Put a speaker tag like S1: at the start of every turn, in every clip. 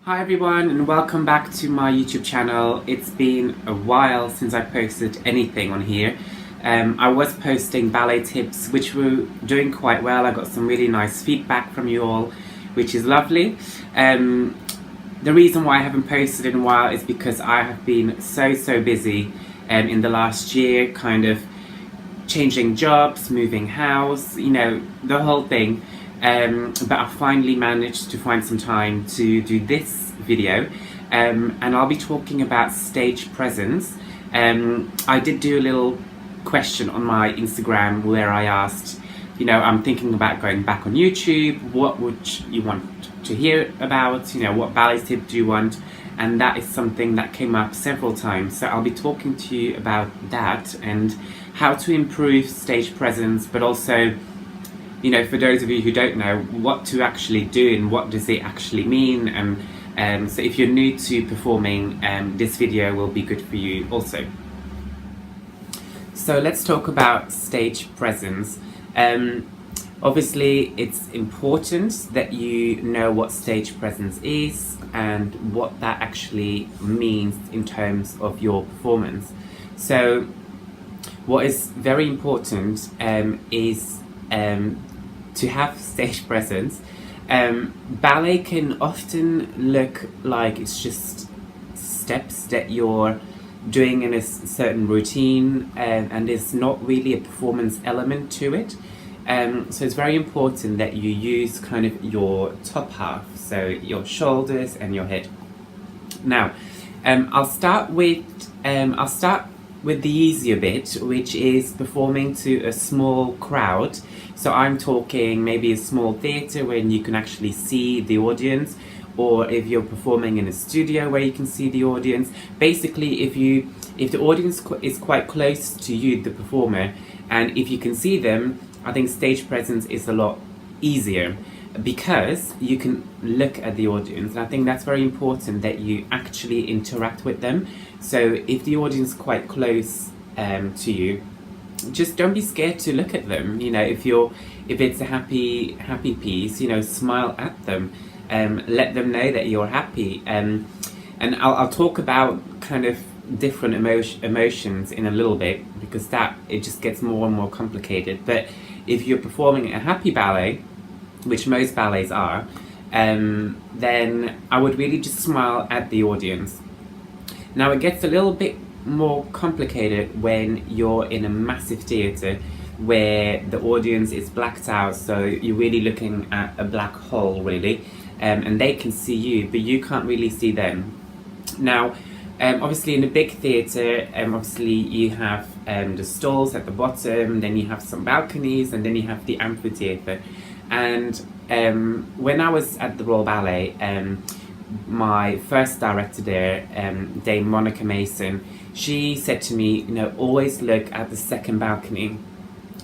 S1: Hi everyone and welcome back to my YouTube channel. It's been a while since I posted anything on here. I was posting ballet tips which were doing quite well. I got some really nice feedback from you all, which is lovely. The reason why I haven't posted in a while is because I have been so busy in the last year, kind of changing jobs, moving house, the whole thing. But I finally managed to find some time to do this video, and I'll be talking about stage presence. I did do a little question on my Instagram where I asked, I'm thinking about going back on YouTube, what would you want to hear about, what ballet tip do you want? And that is something that came up several times, so I'll be talking to you about that and how to improve stage presence, but also for those of you who don't know, what to actually do and what does it actually mean. And so if you're new to performing, this video will be good for you also. So let's talk about stage presence. Obviously, it's important that you know what stage presence is and what that actually means in terms of your performance. So what is very important is to have stage presence. Ballet can often look like it's just steps that you're doing in a certain routine, and there's not really a performance element to it. So it's very important that you use kind of your top half, so your shoulders and your head. Now, I'll start with the easier bit, which is performing to a small crowd. So I'm talking maybe a small theatre where you can actually see the audience, or if you're performing in a studio where you can see the audience. Basically, if the audience is quite close to you, the performer, and if you can see them, I think stage presence is a lot easier because you can look at the audience, and I think that's very important that you actually interact with them. So if the audience is quite close to you, just don't be scared to look at them. If it's a happy piece, smile at them, let them know that you're happy. And I'll talk about kind of different emotions in a little bit, because it just gets more and more complicated. But if you're performing a happy ballet, which most ballets are, then I would really just smile at the audience. Now it gets a little bit more complicated when you're in a massive theatre where the audience is blacked out, so you're really looking at a black hole really, and they can see you but you can't really see them. Now obviously in a big theatre, obviously you have the stalls at the bottom, then you have some balconies, and then you have the amphitheatre. And when I was at the Royal Ballet, my first director there, Dame Monica Mason, she said to me, always look at the second balcony.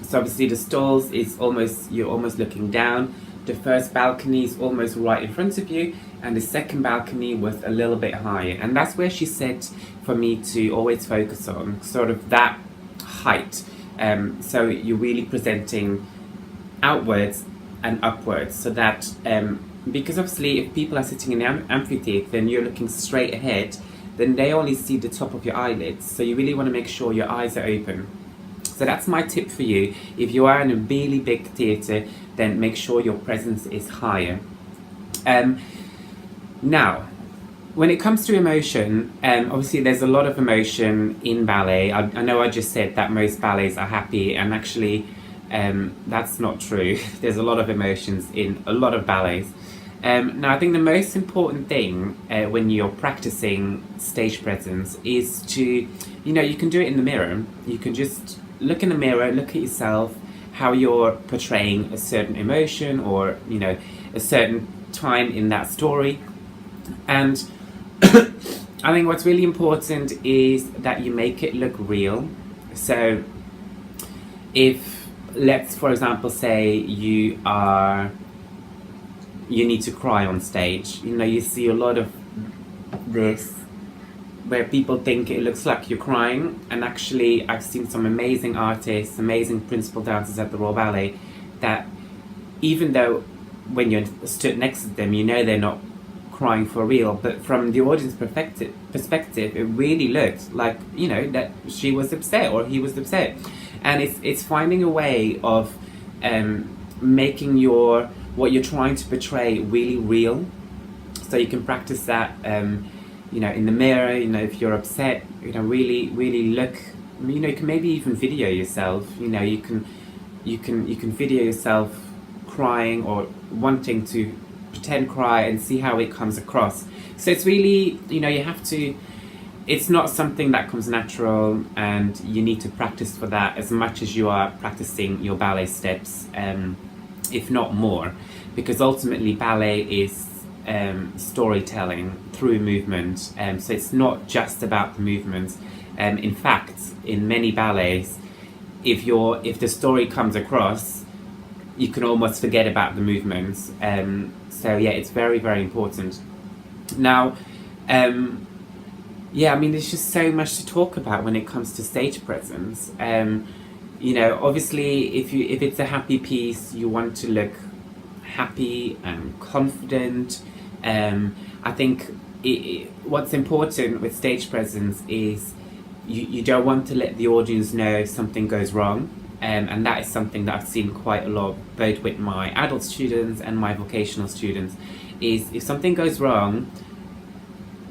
S1: So obviously the stalls you're almost looking down, the first balcony is almost right in front of you, and the second balcony was a little bit higher. And that's where she said for me to always focus on, sort of that height. So you're really presenting outwards and upwards, so that because obviously if people are sitting in the amphitheatre and you're looking straight ahead, then they only see the top of your eyelids, so you really want to make sure your eyes are open. So that's my tip for you. If you are in a really big theatre, then make sure your presence is higher. Now, when it comes to emotion, obviously there's a lot of emotion in ballet. I know I just said that most ballets are happy, and actually that's not true. There's a lot of emotions in a lot of ballets. Now I think the most important thing when you're practicing stage presence is to, you can do it in the mirror. You can just look in the mirror, look at yourself, how you're portraying a certain emotion or, a certain time in that story. And I think what's really important is that you make it look real. So if, let's for example say you need to cry on stage, you see a lot of this where people think it looks like you're crying, and actually I've seen some amazing artists, amazing principal dancers at the Royal Ballet that even though when you're stood next to them they're not crying for real, but from the audience perspective, it really looked like, you know, that she was upset or he was upset. And it's finding a way of making what you're trying to portray really real, so you can practice that, you know, in the mirror. You know, if you're upset, you know, really look. You know, you can maybe even video yourself. You know, you can video yourself crying or wanting to pretend cry and see how it comes across. So it's really, you know, you have to. It's not something that comes natural, and you need to practice for that as much as you are practicing your ballet steps, if not more, because ultimately ballet is storytelling through movement. So it's not just about the movements. In fact, in many ballets, if the story comes across, you can almost forget about the movements. So yeah, it's very, very important. Now, yeah, I mean, there's just so much to talk about when it comes to stage presence. You know, obviously, if it's a happy piece, you want to look happy and confident. I think what's important with stage presence is you don't want to let the audience know something goes wrong. And that is something that I've seen quite a lot, both with my adult students and my vocational students, is if something goes wrong,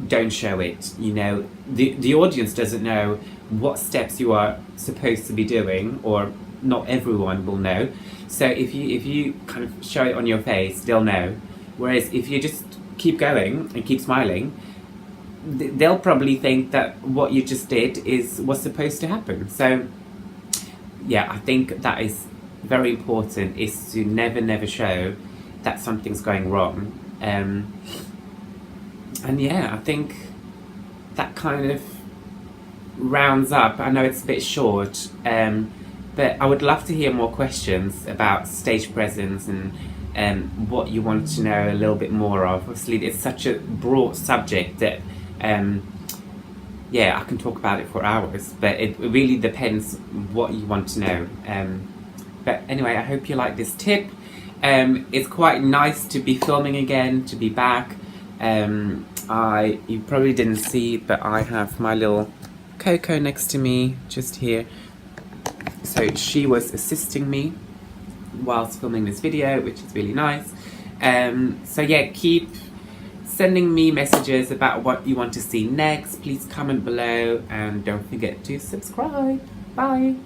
S1: don't show it. You know, the audience doesn't know what steps you are supposed to be doing, or not everyone will know. So if you kind of show it on your face, they'll know. Whereas if you just keep going and keep smiling, they'll probably think that what you just did is what's supposed to happen. So yeah, I think that is very important, is to never show that something's going wrong. And yeah, I think that kind of rounds up. I know it's a bit short, but I would love to hear more questions about stage presence and what you want to know a little bit more of. Obviously, it's such a broad subject that yeah, I can talk about it for hours, but it really depends what you want to know. But anyway, I hope you like this tip. It's quite nice to be filming again, to be back. You probably didn't see, but I have my little Coco next to me, just here. So she was assisting me whilst filming this video, which is really nice. So yeah, keep sending me messages about what you want to see next. Please comment below, and don't forget to subscribe. Bye.